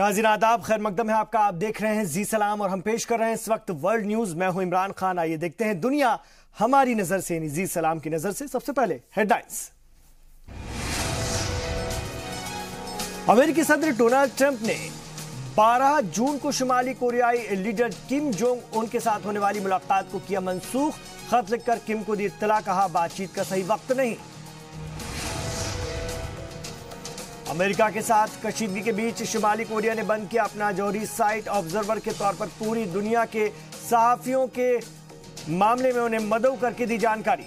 नाज़रीन आदाब, खैर मकदम है आपका। आप देख रहे हैं जी सलाम और हम पेश कर रहे हैं इस वक्त वर्ल्ड न्यूज। मैं हूं इमरान खान। आइए देखते हैं दुनिया हमारी नजर से, यानी जी सलाम की नजर से। सबसे पहले हेडलाइंस। अमेरिकी सदर डोनाल्ड ट्रंप ने 12 जून को शुमाली कोरियाई लीडर किम जोंग उन के साथ होने वाली मुलाकात को किया मनसूख। खत लिखकर किम को दी इत्तला, कहा बातचीत का सही वक्त नहीं। अमेरिका के साथ कशीदगी के बीच शुमाली कोरिया ने बंद किया अपना जौहरी साइट। ऑब्जर्वर के तौर पर पूरी दुनिया के सहाफियों के मामले में उन्हें मदऊ करके दी जानकारी।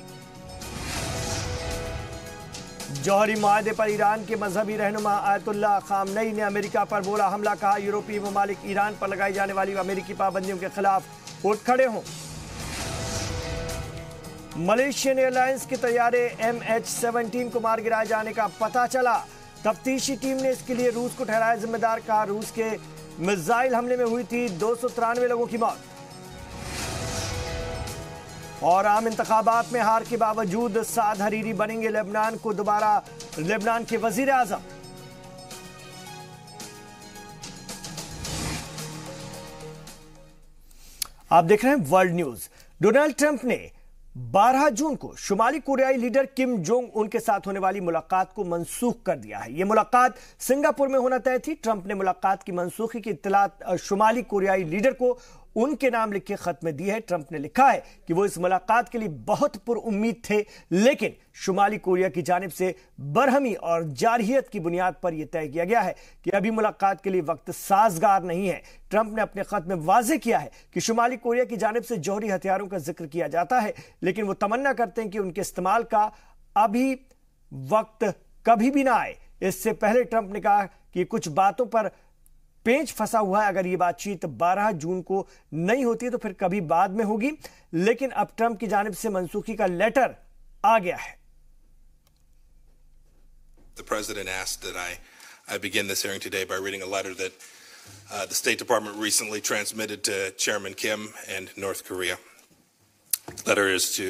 जौहरी मुआहदे पर ईरान के मजहबी रहनुमा आयतुल्लाह खामनई ने अमेरिका पर बोला हमला, कहा यूरोपीय ममालिक ईरान पर लगाई जाने वाली अमेरिकी पाबंदियों के खिलाफ उठ खड़े हों। मलेशियन एयरलाइंस के तैयारे MH17 को मार गिराए जाने का पता चला। तफ्तीशी टीम ने इसके लिए रूस को ठहराया जिम्मेदार, कहा रूस के मिसाइल हमले में हुई थी 293 लोगों की मौत। और आम इंतखाबात में हार के बावजूद साद हरीरी बनेंगे लेबनान को दोबारा लेबनान के वजीर आजम। आप देख रहे हैं वर्ल्ड न्यूज। डोनाल्ड ट्रंप ने 12 जून को शुमाली कोरियाई लीडर किम जोंग उन के साथ होने वाली मुलाकात को मनसूख कर दिया है। यह मुलाकात सिंगापुर में होना तय थी। ट्रंप ने मुलाकात की मनसूखी की इत्तला शुमाली कोरियाई लीडर को उनके नाम लिखे खत में दी है। ट्रंप ने लिखा है कि वो इस मुलाकात के लिए बहुत पुरुम्मीद थे, लेकिन शुमाली कोरिया की जानिब से बरहमी और जारहियत की बुनियाद पर यह तय किया गया है कि अभी मुलाकात के लिए वक्त साजगार नहीं है। ट्रंप ने अपने खत में वाज़ेह किया है कि शुमाली कोरिया की जानिब से जौहरी हथियारों का जिक्र किया जाता है, लेकिन वो तमन्ना करते हैं कि उनके इस्तेमाल का अभी वक्त कभी भी ना आए। इससे पहले ट्रंप ने कहा कि कुछ बातों पर पेंच फंसा हुआ है। अगर ये बातचीत 12 जून को नहीं होती तो फिर कभी बाद में होगी, लेकिन अब ट्रंप की जानिब से मनसूखी का लेटर आ गया है। The president asked that I begin this hearing today by reading a letter that the State Department recently transmitted to Chairman Kim and North Korea. The letter is to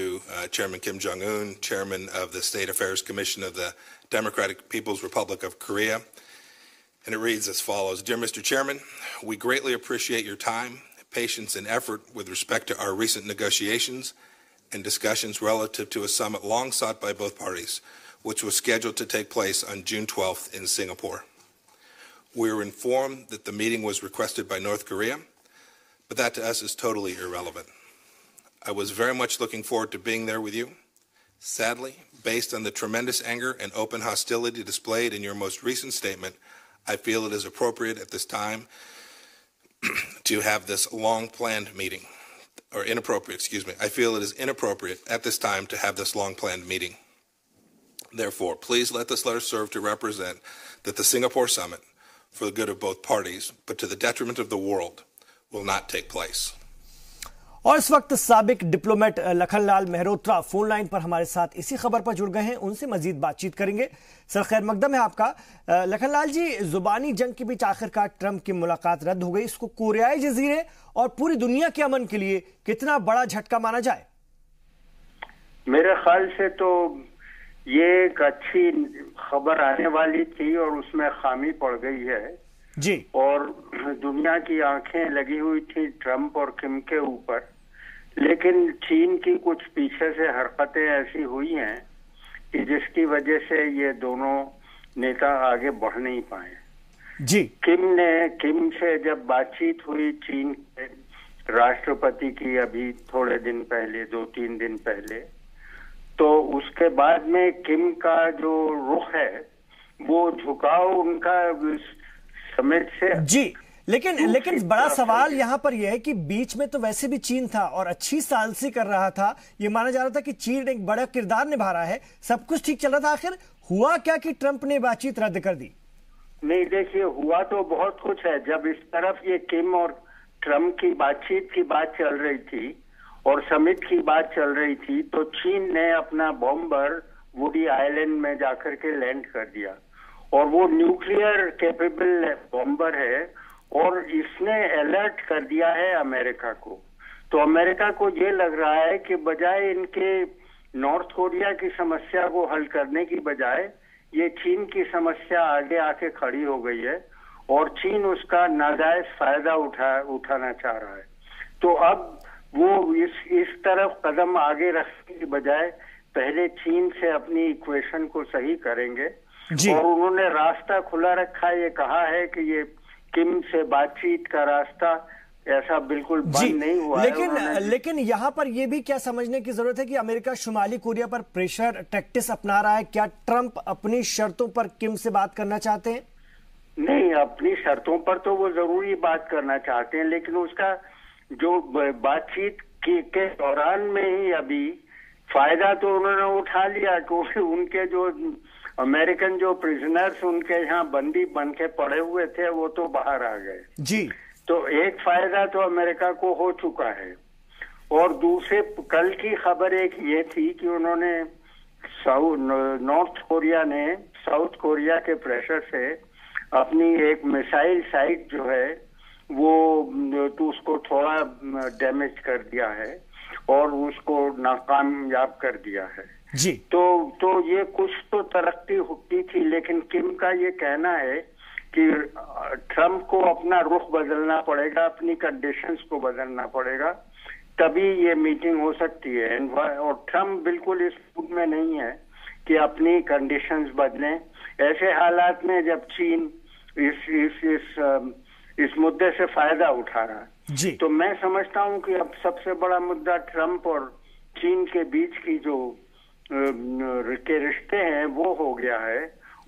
Chairman Kim Jong-un, Chairman of the State Affairs Commission of the Democratic People's Republic of Korea. And it reads as follows. Dear Mr. Chairman, we greatly appreciate your time, patience, and effort with respect to our recent negotiations and discussions relative to a summit long sought by both parties, which was scheduled to take place on June 12th in Singapore. We were informed that the meeting was requested by North Korea, but that to us is totally irrelevant. I was very much looking forward to being there with you. Sadly, based on the tremendous anger and open hostility displayed in your most recent statement, I feel it is appropriate at this time to have this long-planned meeting, or inappropriate, excuse me. I feel it is inappropriate at this time to have this long-planned meeting. Therefore, please let this letter serve to represent that the Singapore summit, for the good of both parties, but to the detriment of the world, will not take place. और इस वक्त साबिक diplomat Lakhanlal Mehrotra phone line पर हमारे साथ इसी खबर पर जुड़ गए हैं। उनसे मजीद बातचीत करेंगे। सर खैर मकदम है आपका। लखनलाल जी, जुबानी जंग के बीच आखिरकार ट्रंप की मुलाकात रद्द हो गई। इसको कोरियाई जजीरे और पूरी दुनिया के अमन के लिए कितना बड़ा झटका माना जाए? मेरे ख्याल से तो ये एक अच्छी खबर आने वाली थी और उसमें खामी पड़ गई है जी। और दुनिया की आंखें लगी हुई थी ट्रंप और किम के ऊपर, लेकिन चीन की कुछ पीछे से हरकतें ऐसी हुई हैं कि जिसकी वजह से ये दोनों नेता आगे बढ़ नहीं पाए जी। किम से जब बातचीत हुई चीन के राष्ट्रपति की अभी थोड़े दिन पहले, 2-3 दिन पहले, तो उसके बाद में किम का जो रुख है वो झुकाव उनका समिट से जी। लेकिन बड़ा सवाल यहां पर यह है कि बीच में तो वैसे भी चीन था और अच्छी सालसी कर रहा था। यह माना जा रहा था कि चीन एक बड़ा किरदार निभा रहा है, सब कुछ ठीक चल रहा था। आखिर हुआ क्या कि ट्रंप ने बातचीत रद्द कर दी? नहीं, देखिए, हुआ तो बहुत कुछ है। जब इस तरफ ये किम और ट्रंप की बातचीत की बात चल रही थी और समिट की बात चल रही थी, तो चीन ने अपना बॉम्बर वुडी आइलैंड में जाकर के लैंड कर दिया और वो न्यूक्लियर कैपेबल बॉम्बर है और इसने अलर्ट कर दिया है अमेरिका को। तो अमेरिका को ये लग रहा है कि बजाय इनके नॉर्थ कोरिया की समस्या को हल करने की बजाय ये चीन की समस्या आगे आके खड़ी हो गई है और चीन उसका नाजायज फायदा उठाना चाह रहा है। तो अब वो इस तरफ कदम आगे रखने की बजाय पहले चीन से अपनी इक्वेशन को सही करेंगे। और उन्होंने रास्ता खुला रखा, ये कहा है कि ये किम से बातचीत का रास्ता ऐसा बिल्कुल बंद नहीं हुआ है। लेकिन यहाँ पर यह भी क्या समझने की जरूरत है कि अमेरिका शुमाली कोरिया पर प्रेशर टैक्टिक्स अपना रहा है। क्या ट्रंप अपनी शर्तों पर किम से बात करना चाहते हैं? नहीं, अपनी शर्तों पर तो वो जरूरी बात करना चाहते हैं, लेकिन उसका जो बातचीत के दौरान में ही अभी फायदा तो उन्होंने उठा लिया, क्योंकि उनके जो अमेरिकन जो प्रिजनर्स उनके यहाँ बंदी बन के पड़े हुए थे वो तो बाहर आ गए जी। तो एक फायदा तो अमेरिका को हो चुका है। और दूसरे कल की खबर एक ये थी कि उन्होंने नॉर्थ कोरिया ने साउथ कोरिया के प्रेशर से अपनी एक मिसाइल साइट जो है वो तो उसको थोड़ा डैमेज कर दिया है और उसको नाकामयाब कर दिया है जी। तो ये कुछ तो तरक्की होती थी, लेकिन किम का ये कहना है कि ट्रंप को अपना रुख बदलना पड़ेगा, अपनी कंडीशंस को बदलना पड़ेगा, तभी ये मीटिंग हो सकती है। और ट्रंप बिल्कुल इस मूड में नहीं है कि अपनी कंडीशंस बदलें ऐसे हालात में जब चीन इस मुद्दे से फायदा उठा रहा है जी। तो मैं समझता हूं कि अब सबसे बड़ा मुद्दा ट्रंप और चीन के बीच की जो के रिश्ते हैं वो हो गया है।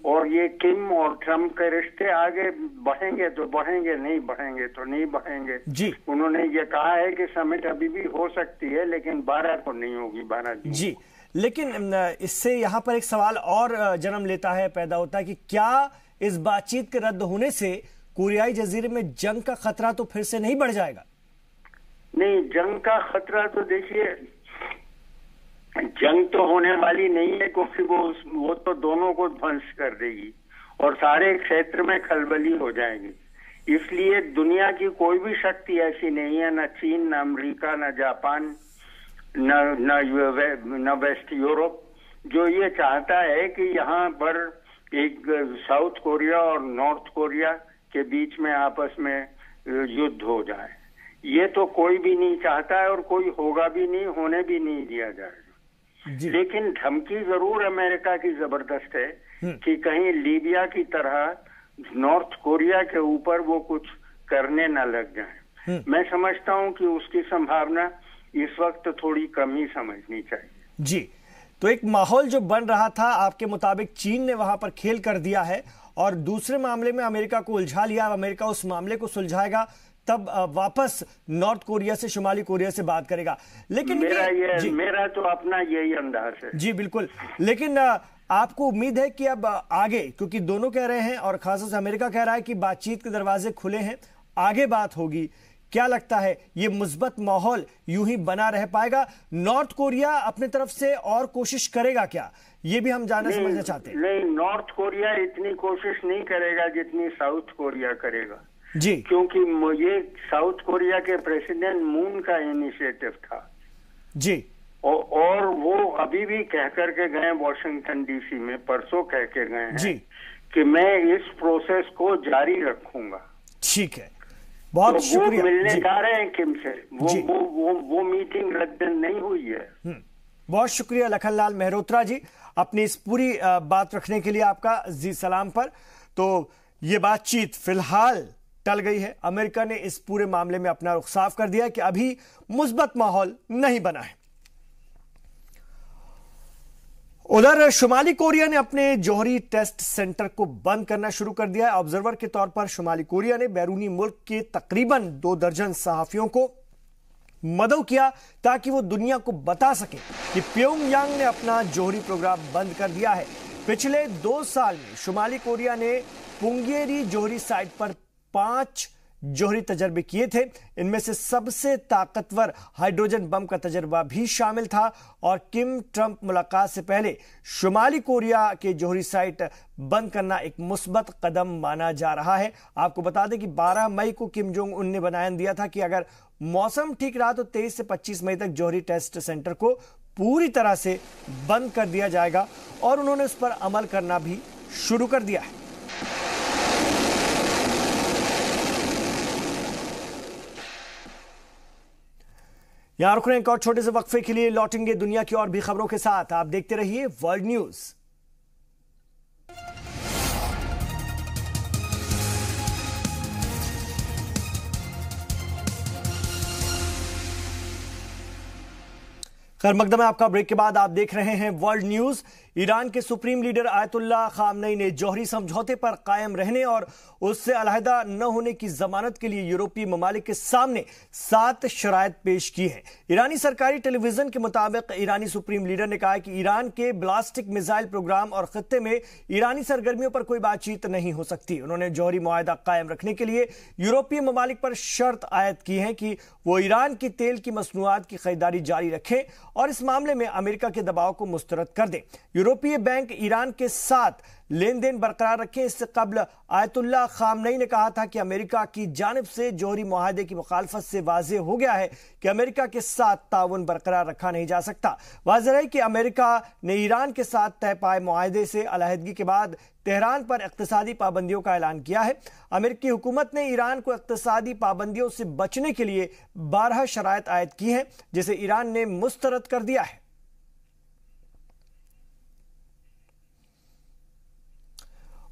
और ये किम और ट्रंप के रिश्ते आगे बढ़ेंगे तो बढ़ेंगे, नहीं बढ़ेंगे तो नहीं बढ़ेंगे जी। उन्होंने ये कहा है कि समिट अभी भी हो सकती है, लेकिन 12 को नहीं होगी, 12 दिन जी। लेकिन इससे यहाँ पर एक सवाल और जन्म लेता है, पैदा होता है कि क्या इस बातचीत के रद्द होने से कोरियाई जजीरे में जंग का खतरा तो फिर से नहीं बढ़ जाएगा? नहीं, जंग का खतरा तो देखिए जंग तो होने वाली नहीं है, क्योंकि वो तो दोनों को ध्वंस कर देगी और सारे क्षेत्र में खलबली हो जाएगी। इसलिए दुनिया की कोई भी शक्ति ऐसी नहीं है, न चीन, न अमेरिका, न जापान, न वेस्ट यूरोप, जो ये चाहता है कि यहाँ पर एक साउथ कोरिया और नॉर्थ कोरिया के बीच में आपस में युद्ध हो जाए। ये तो कोई भी नहीं चाहता है और कोई होगा भी नहीं, होने भी नहीं दिया जाएगा। लेकिन धमकी जरूर अमेरिका की जबरदस्त है कि कहीं लीबिया की तरह नॉर्थ कोरिया के ऊपर वो कुछ करने न लग जाए। मैं समझता हूं कि उसकी संभावना इस वक्त थोड़ी कम ही समझनी चाहिए जी। तो एक माहौल जो बन रहा था, आपके मुताबिक चीन ने वहां पर खेल कर दिया है और दूसरे मामले में अमेरिका को उलझा लिया। अमेरिका उस मामले को सुलझाएगा तब वापस नॉर्थ कोरिया से शुमाली कोरिया से बात करेगा। लेकिन मेरा तो अपना यही अंदाज है जी। बिल्कुल। लेकिन आपको उम्मीद है कि अब आगे, क्योंकि दोनों कह रहे हैं और खासतौर से अमेरिका कह रहा है कि बातचीत के दरवाजे खुले हैं, आगे बात होगी, क्या लगता है ये मुस्बत माहौल यूं ही बना रह पाएगा? नॉर्थ कोरिया अपने तरफ से और कोशिश करेगा क्या, ये भी हम जानना समझना चाहते हैं। नहीं, नॉर्थ कोरिया इतनी कोशिश नहीं करेगा जितनी साउथ कोरिया करेगा जी, क्योंकि ये साउथ कोरिया के प्रेसिडेंट मून का इनिशिएटिव था जी। और वो अभी भी कह करके गए वॉशिंगटन डीसी में, परसों कह के गए हैं जी कि मैं इस प्रोसेस को जारी रखूंगा। ठीक है, बहुत शुक्रिया। वो मिलने जा रहे हैं किम से, वो मीटिंग रद्द नहीं हुई है। बहुत शुक्रिया लखनलाल मेहरोत्रा जी अपनी इस पूरी बात रखने के लिए आपका जी सलाम पर। तो ये बातचीत फिलहाल टल गई है। अमेरिका ने इस पूरे मामले में अपना रुख साफ कर दिया कि अभी मुस्बत माहौल नहीं बना है। उधर शुमाली कोरिया ने अपने जौहरी टेस्ट सेंटर को बंद करना शुरू कर दिया है। ऑब्जर्वर के तौर पर शुमाली कोरिया ने बैरूनी मुल्क के तकरीबन 2 दर्जन सहाफियों को मदऊ किया ताकि वो दुनिया को बता सके कि प्योंगयांग ने अपना जौहरी प्रोग्राम बंद कर दिया है। पिछले 2 साल में शुमाली कोरिया ने पुंगेरी जौहरी साइट पर 5 जौहरी तजर्बे किए थे। इनमें से सबसे ताकतवर हाइड्रोजन बम का तजर्बा भी शामिल था और किम ट्रंप मुलाकात से पहले शुमाली कोरिया के जौहरी साइट बंद करना एक मुस्बत कदम माना जा रहा है। आपको बता दें कि 12 मई को किम जोंग उन ने बयान दिया था कि अगर मौसम ठीक रहा तो 23 से 25 मई तक जौहरी टेस्ट सेंटर को पूरी तरह से बंद कर दिया जाएगा और उन्होंने उस पर अमल करना भी शुरू कर दिया है। यहां रुक रहे हैं एक और छोटे से वक्फे के लिए, लौटेंगे दुनिया की और भी खबरों के साथ। आप देखते रहिए वर्ल्ड न्यूज। खैर मकदम है आपका। ब्रेक के बाद आप देख रहे हैं वर्ल्ड न्यूज। ईरान के सुप्रीम लीडर आयतुल्लाह खामनेई ने जौहरी समझौते पर कायम रहने और उससे अलहदा न होने की जमानत के लिए यूरोपीय ममालिक के सामने 7 शराइत पेश की हैं। ईरानी सरकारी टेलीविजन के मुताबिक ईरानी सुप्रीम लीडर ने कहा कि ईरान के बैलिस्टिक मिसाइल प्रोग्राम और खित्ते में ईरानी सरगर्मियों पर कोई बातचीत नहीं हो सकती। उन्होंने जौहरी मुआहदा कायम रखने के लिए यूरोपीय ममालिक पर शर्त आयद की है कि वो ईरान की तेल की मसनूआत की खरीदारी जारी रखें और इस मामले में अमेरिका के दबाव को मुस्तरद कर दें। यूरोपीय बैंक ईरान के साथ लेन देन बरकरार रखें। इससे कबल आयतुल्लाह खामनेई ने कहा था कि अमेरिका की जानिब से जौहरी मुआहदे की मुखालफत से वाज़ेह हो गया है कि अमेरिका के साथ ताउन बरकरार रखा नहीं जा सकता। वाज़ेह है कि अमेरिका ने ईरान के साथ तय पाए मुआहदे से अलहदगी के बाद तेहरान पर इक्तिसादी पाबंदियों का ऐलान किया है। अमेरिकी हुकूमत ने ईरान को इक्तिसादी पाबंदियों से बचने के लिए 12 शराइत आयद की हैं, जिसे ईरान ने मुस्तरद कर दिया है।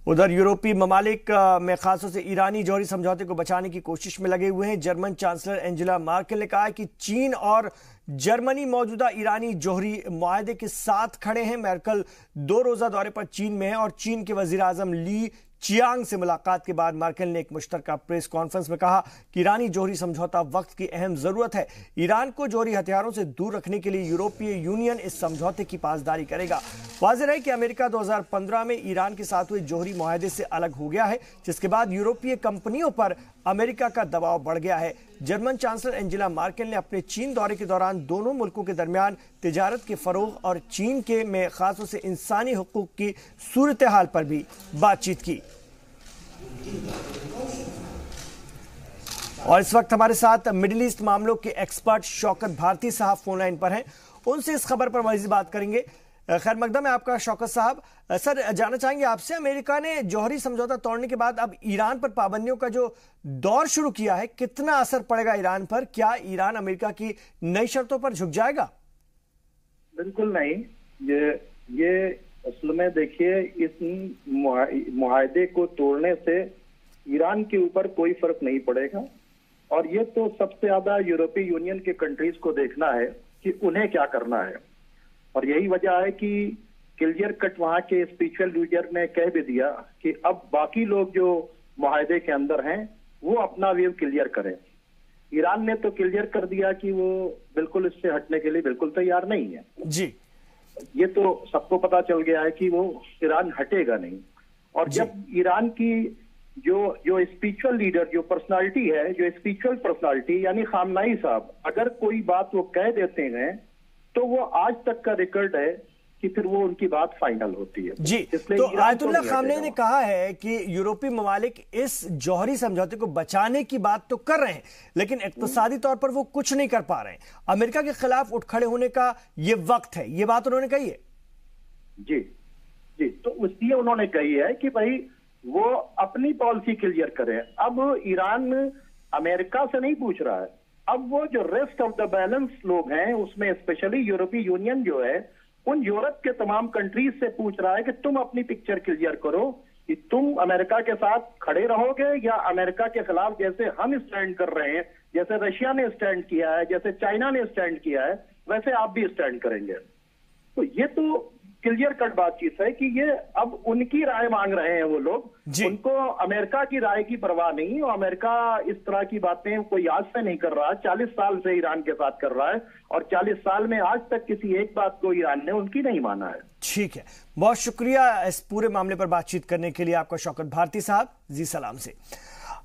उधर यूरोपीय ममालिक में खासतौर से ईरानी जौहरी समझौते को बचाने की कोशिश में लगे हुए हैं। जर्मन चांसलर एंजेला मर्केल ने कहा है कि चीन और जर्मनी मौजूदा ईरानी जौहरी मुआहदे के साथ खड़े हैं। मर्केल 2 रोजा दौरे पर चीन में है और चीन के वजीर आजम ली चियांग से मुलाकात के बाद मर्केल ने एक मुश्तरका प्रेस कॉन्फ्रेंस में कहा कि ईरानी जौहरी समझौता वक्त की अहम जरूरत है। ईरान को जौहरी हथियारों से दूर रखने के लिए यूरोपीय यूनियन इस समझौते की पासदारी करेगा। वाज़ेह है कि अमेरिका 2015 में ईरान के साथ हुए जौहरी मुआहदे से अलग हो गया है, जिसके बाद यूरोपीय कंपनियों पर अमेरिका का दबाव बढ़ गया है। जर्मन चांसलर एंजेला मर्केल ने अपने चीन दौरे के दौरान दोनों मुल्कों के दरमियान तिजारत के फरोग और चीन के में खासतौर से इंसानी हुकूक की सूरत हाल पर भी बातचीत की। और इस वक्त हमारे साथ मिडिल ईस्ट मामलों के एक्सपर्ट शौकत भारती साहब फोन लाइन पर हैं। उनसे इस खबर पर मजीद बात करेंगे। खैर मकदम है आपका शौकत साहब। सर, जानना चाहेंगे आपसे, अमेरिका ने जौहरी समझौता तोड़ने के बाद अब ईरान पर पाबंदियों का जो दौर शुरू किया है, कितना असर पड़ेगा ईरान पर? क्या ईरान अमेरिका की नई शर्तों पर झुक जाएगा? बिल्कुल नहीं। ये असल में देखिए, इस मुआहदे को तोड़ने से ईरान के ऊपर कोई फर्क नहीं पड़ेगा और ये तो सबसे ज्यादा यूरोपीय यूनियन के कंट्रीज को देखना है कि उन्हें क्या करना है। और यही वजह है कि क्लियर कट वहां के स्पिरिचुअल लीडर ने कह भी दिया कि अब बाकी लोग जो मुआहदे के अंदर हैं वो अपना व्यू क्लियर करें। ईरान ने तो क्लियर कर दिया कि वो बिल्कुल इससे हटने के लिए बिल्कुल तैयार नहीं है जी। ये तो सबको पता चल गया है कि वो ईरान हटेगा नहीं। और जब ईरान की जो स्पिरिचुअल लीडर, जो पर्सनालिटी है, जो स्पिरिचुअल पर्सनालिटी यानी खामनेई साहब, अगर कोई बात वो कह देते हैं तो वो आज तक का रिकॉर्ड है कि फिर वो उनकी बात फाइनल होती है जी। तो आयतुल्लाह खामनेई ने कहा है कि यूरोपीय ममालिक इस जौहरी समझौते को बचाने की बात तो कर रहे हैं, लेकिन इक्तिसादी तौर पर वो कुछ नहीं कर पा रहे हैं। अमेरिका के खिलाफ उठ खड़े होने का ये वक्त है, ये बात उन्होंने कही है जी। जी, तो इसलिए उन्होंने कही है कि भाई वो अपनी पॉलिसी क्लियर करें। अब ईरान अमेरिका से नहीं पूछ रहा है, अब वो जो रेस्ट ऑफ द बैलेंस लोग हैं, उसमें स्पेशली यूरोपीय यूनियन जो है, उन यूरोप के तमाम कंट्रीज से पूछ रहा है कि तुम अपनी पिक्चर क्लियर करो कि तुम अमेरिका के साथ खड़े रहोगे या अमेरिका के खिलाफ जैसे हम स्टैंड कर रहे हैं, जैसे रशिया ने स्टैंड किया है, जैसे चाइना ने स्टैंड किया है, वैसे आप भी स्टैंड करेंगे। तो ये तो क्लियर कट बातचीत है कि ये अब उनकी राय मांग रहे हैं वो लोग। उनको अमेरिका की राय की परवाह नहीं। और अमेरिका इस तरह की बातें कोई आज से नहीं कर रहा है, 40 साल से ईरान के साथ कर रहा है और 40 साल में आज तक किसी एक बात को ईरान ने उनकी नहीं माना है। ठीक है, बहुत शुक्रिया इस पूरे मामले पर बातचीत करने के लिए आपका शौकत भारती साहब। जी सलाम से।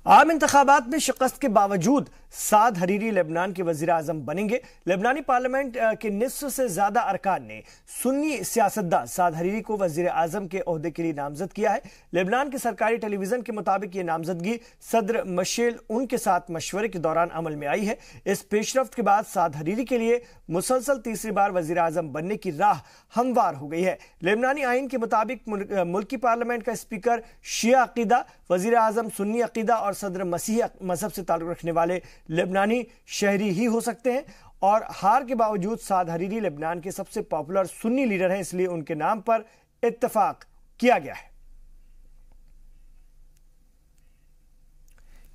आम इंतखाबात में शिकस्त के बावजूद साद हरीरी लेबनान के वजीर आजम बनेंगे। लेबनानी पार्लियामेंट के निस्फ से ज्यादा अरकान ने सुन्नी सियासतदान साद हरीरी को वजीर आजम के ओहदे के लिए नामजद किया है। लेबनान के सरकारी टेलीविजन के मुताबिक ये नामजदगी सदर मशेल उनके साथ मशवरे के दौरान अमल में आई है। इस पेशरफ्त के बाद साद हरीरी के लिए मुसलसल तीसरी बार वजीर आजम बनने की राह हमवार हो गई है। लेबनानी आइन के मुताबिक मुल्की पार्लियामेंट का स्पीकर शिया अकीदा, वजीर आजम सुन्नी अकीदा और सदर मसीह मजहब से ताल्लुक रखने वाले लेबनानी शहरी ही हो सकते हैं। और हार के बावजूद साद हरीरी लेबनान के सबसे पॉपुलर सुन्नी लीडर हैं, इसलिए उनके नाम पर इत्तेफाक किया गया है।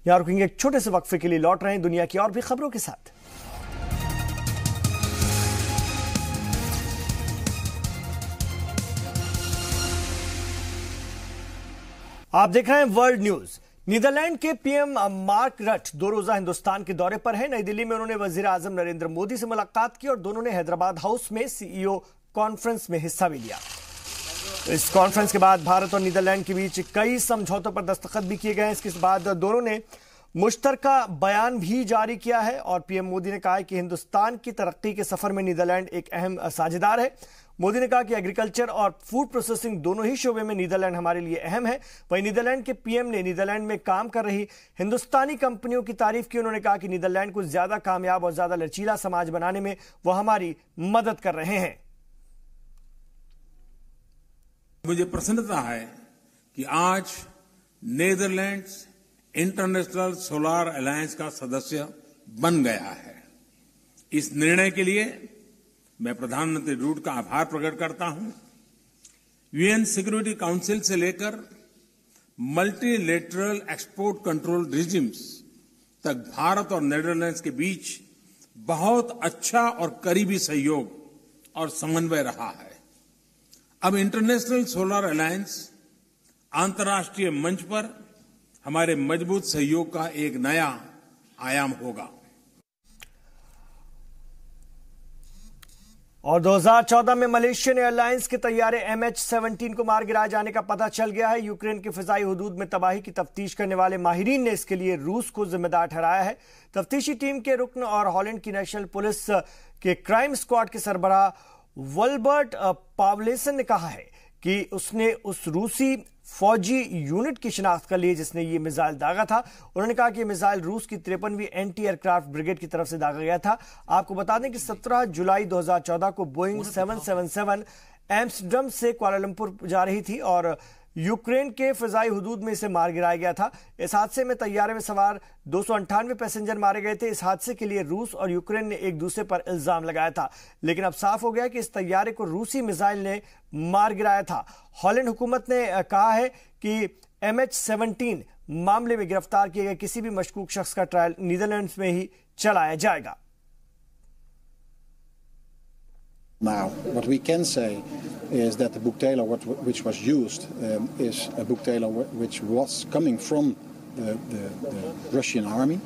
यहां रुकेंगे एक छोटे से वक्फे के लिए, लौट रहे हैं दुनिया की और भी खबरों के साथ। आप देख रहे हैं वर्ल्ड न्यूज। नीदरलैंड के पीएम मार्क रट 2 रोजा हिंदुस्तान के दौरे पर हैं। नई दिल्ली में उन्होंने वजीर आजम नरेंद्र मोदी से मुलाकात की और दोनों ने हैदराबाद हाउस में सीईओ कॉन्फ्रेंस में हिस्सा भी लिया। इस कॉन्फ्रेंस के बाद भारत और नीदरलैंड के बीच कई समझौतों पर दस्तखत भी किए गए हैं। इसके बाद दोनों ने मुश्तरका बयान भी जारी किया है और पीएम मोदी ने कहा है कि हिंदुस्तान की तरक्की के सफर में नीदरलैंड एक अहम साझेदार है। मोदी ने कहा कि एग्रीकल्चर और फूड प्रोसेसिंग दोनों ही शोबे में नीदरलैंड हमारे लिए अहम है। वहीं नीदरलैंड के पीएम ने नीदरलैंड में काम कर रही हिंदुस्तानी कंपनियों की तारीफ की। उन्होंने कहा कि नीदरलैंड को ज्यादा कामयाब और ज्यादा लचीला समाज बनाने में वो हमारी मदद कर रहे हैं। मुझे प्रसन्नता है कि आज नीदरलैंड्स इंटरनेशनल सोलर अलायंस का सदस्य बन गया है। इस निर्णय के लिए मैं प्रधानमंत्री रूट का आभार प्रकट करता हूं। यूएन सिक्योरिटी काउंसिल से लेकर मल्टीलेटरल एक्सपोर्ट कंट्रोल रिजिम्स तक भारत और नीदरलैंड्स के बीच बहुत अच्छा और करीबी सहयोग और समन्वय रहा है। अब इंटरनेशनल सोलर अलायंस अंतर्राष्ट्रीय मंच पर हमारे मजबूत सहयोग का एक नया आयाम होगा। और 2014 में मलेशियन एयरलाइंस के तैयारे MH17 को मार गिराए जाने का पता चल गया है। यूक्रेन के फिजाई हुदूद में तबाही की तफ्तीश करने वाले माहिरीन ने इसके लिए रूस को जिम्मेदार ठहराया है। तफ्तीशी टीम के रुकन और हॉलैंड की नेशनल पुलिस के क्राइम स्क्वाड के सरबराह वॉल्बर्ट पावलेसन ने कहा है कि उसने उस रूसी फौजी यूनिट की शिनाख्त कर ली जिसने ये मिसाइल दागा था। उन्होंने कहा कि यह मिसाइल रूस की 53वीं एंटी एयरक्राफ्ट ब्रिगेड की तरफ से दागा गया था। आपको बता दें कि 17 जुलाई 2014 को बोइंग 777 एम्स्टर्डम से कुआलालंपुर जा रही थी और यूक्रेन के फिजाई हुदूद में इसे मार गिराया गया था। इस हादसे में तैयारे में सवार 298 पैसेंजर मारे गए थे। इस हादसे के लिए रूस और यूक्रेन ने एक दूसरे पर इल्जाम लगाया था, लेकिन अब साफ हो गया कि इस तैयारे को रूसी मिसाइल ने मार गिराया था। हॉलैंड हुकूमत ने कहा है कि MH17 मामले में गिरफ्तार किए गए किसी भी मशकूक शख्स का ट्रायल नीदरलैंड्स में ही चलाया जाएगा। Now, what we can say is that the Buktaler which was used is a Buktaler which was coming from the Russian army,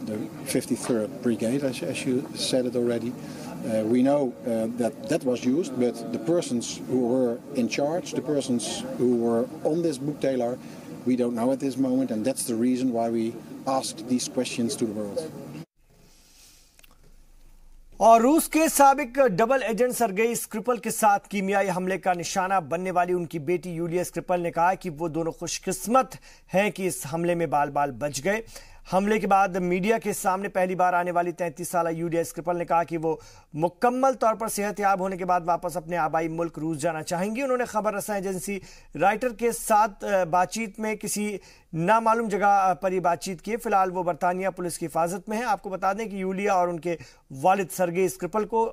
the 53rd Brigade, as you said it already. We know that was used, but the persons who were in charge, the persons who were on this Buktaler, we don't know at this moment, and that's the reason why we asked these questions to the world. और रूस के साबिक double agent Sergei Skripal के साथ कीमियाई हमले का निशाना बनने वाली उनकी बेटी यूलिया स्क्रिपल ने कहा कि वो दोनों खुशकिस्मत हैं कि इस हमले में बाल बाल बच गए। हमले के बाद मीडिया के सामने पहली बार आने वाली 33 साला यूलिया स्क्रिपल ने कहा कि वो मुकम्मल तौर पर सेहतयाब होने के बाद वापस अपने आबाई मुल्क रूस जाना चाहेंगी। उन्होंने खबर रसां एजेंसी राइटर के साथ बातचीत में किसी नामालूम जगह पर ही बातचीत की। फिलहाल वो बरतानिया पुलिस की हिफाजत में है। आपको बता दें कि यूलिया और उनके वालिद सर्गेई स्क्रिपल को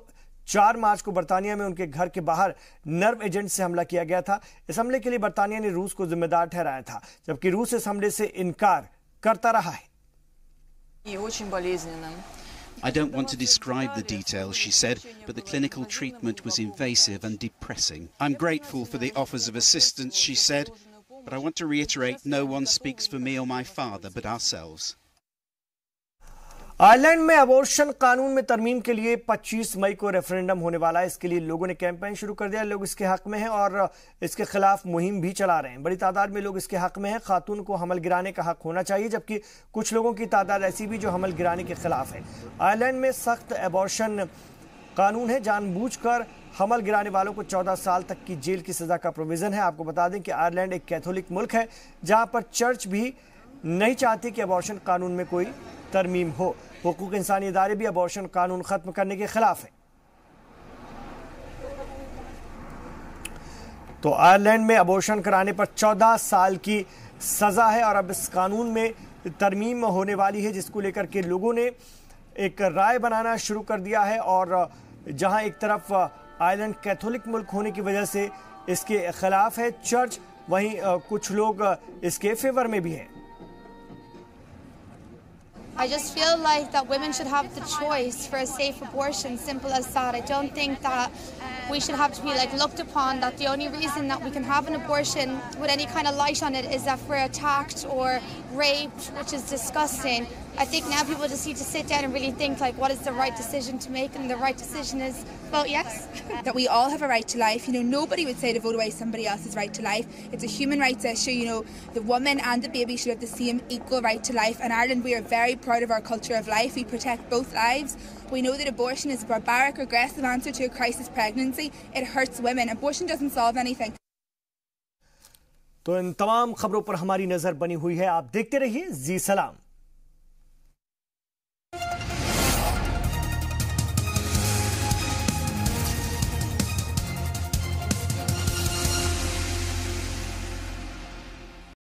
4 मार्च को बरतानिया में उनके घर के बाहर नर्व एजेंट से हमला किया गया था। इस हमले के लिए बरतानिया ने रूस को जिम्मेदार ठहराया था, जबकि रूस इस हमले से इनकार करता रहा है। I don't want to describe the details, she said, but the clinical treatment was invasive and depressing. I'm grateful for the offers of assistance, she said, but I want to reiterate no one speaks for me or my father but ourselves. Ireland में abortion कानून में तरमीम के लिए 25 मई को referendum होने वाला है। इसके लिए लोगों ने कैंपेन शुरू कर दिया। लोग इसके हक में हैं और इसके खिलाफ मुहिम भी चला रहे हैं। बड़ी तादाद में लोग इसके हक में हैं। खातून को हमल गिराने का हक होना चाहिए, जबकि कुछ लोगों की तादाद ऐसी भी जो हमल गिराने के खिलाफ है। आयरलैंड में सख्त अबॉर्शन कानून है। जानबूझकर हमल गिराने वालों को 14 साल तक की जेल की सजा का प्रोविजन है। आपको बता दें कि आयरलैंड एक कैथोलिक मुल्क है, जहां पर चर्च भी नहीं चाहती कि अबॉर्शन कानून में कोई तरमीम हो। हुकूक इंसानी इदारे भी अबॉर्शन कानून खत्म करने के खिलाफ है। तो आयरलैंड में अबॉर्शन कराने पर 14 साल की सजा है और अब इस कानून में तरमीम होने वाली है, जिसको लेकर के लोगों ने एक राय बनाना शुरू कर दिया है और जहां एक तरफ आयरलैंड कैथोलिक मुल्क होने की वजह से इसके खिलाफ है चर्च, वहीं कुछ लोग इसके फेवर में भी हैं। I just feel like that women should have the choice for a safe abortion, simple as that. I don't think that we should have to be looked upon that the only reason that we can have an abortion with any kind of light on it is that we're attacked or raped, which is disgusting. I think now people just need to sit down and really think what is the right decision to make, and the right decision is vote yes. That we all have a right to life. Nobody would say to vote away somebody else's right to life. It's a human rights issue. The woman and the baby should have the same equal right to life. In Ireland, we are very proud of our culture of life. We protect both lives. We know that abortion is a barbaric, aggressive answer to a crisis pregnancy. It hurts women. Abortion doesn't solve anything. तो इन तमाम खबरों पर हमारी नजर बनी हुई है। आप देखते रहिए जी सलाम।